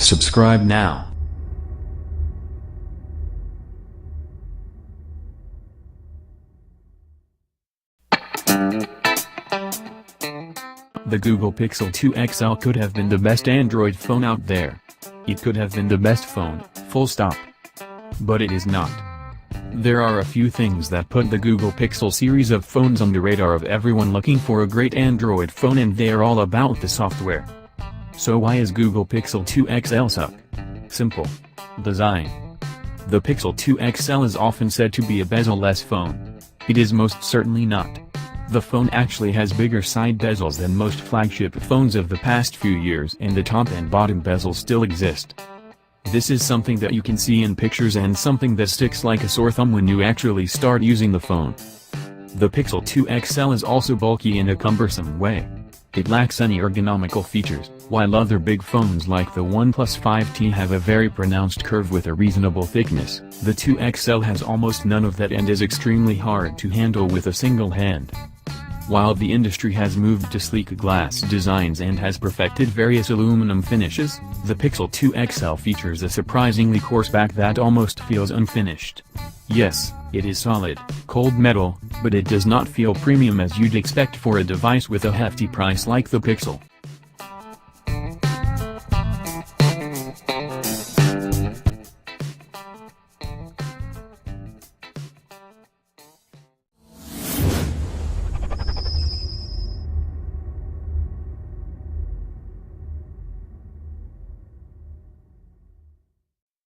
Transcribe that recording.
Subscribe now. The Google Pixel 2 XL could have been the best Android phone out there. It could have been the best phone, full stop. But it is not. There are a few things that put the Google Pixel series of phones on the radar of everyone looking for a great Android phone, and they are all about the software. So why is Google Pixel 2 XL suck? Simple. Design. The Pixel 2 XL is often said to be a bezel-less phone. It is most certainly not. The phone actually has bigger side bezels than most flagship phones of the past few years, and the top and bottom bezels still exist. This is something that you can see in pictures and something that sticks like a sore thumb when you actually start using the phone. The Pixel 2 XL is also bulky in a cumbersome way. It lacks any ergonomical features, while other big phones like the OnePlus 5T have a very pronounced curve with a reasonable thickness. The 2 XL has almost none of that and is extremely hard to handle with a single hand. While the industry has moved to sleek glass designs and has perfected various aluminum finishes, the Pixel 2 XL features a surprisingly coarse back that almost feels unfinished. Yes, it is solid, cold metal, but it does not feel premium as you'd expect for a device with a hefty price like the Pixel.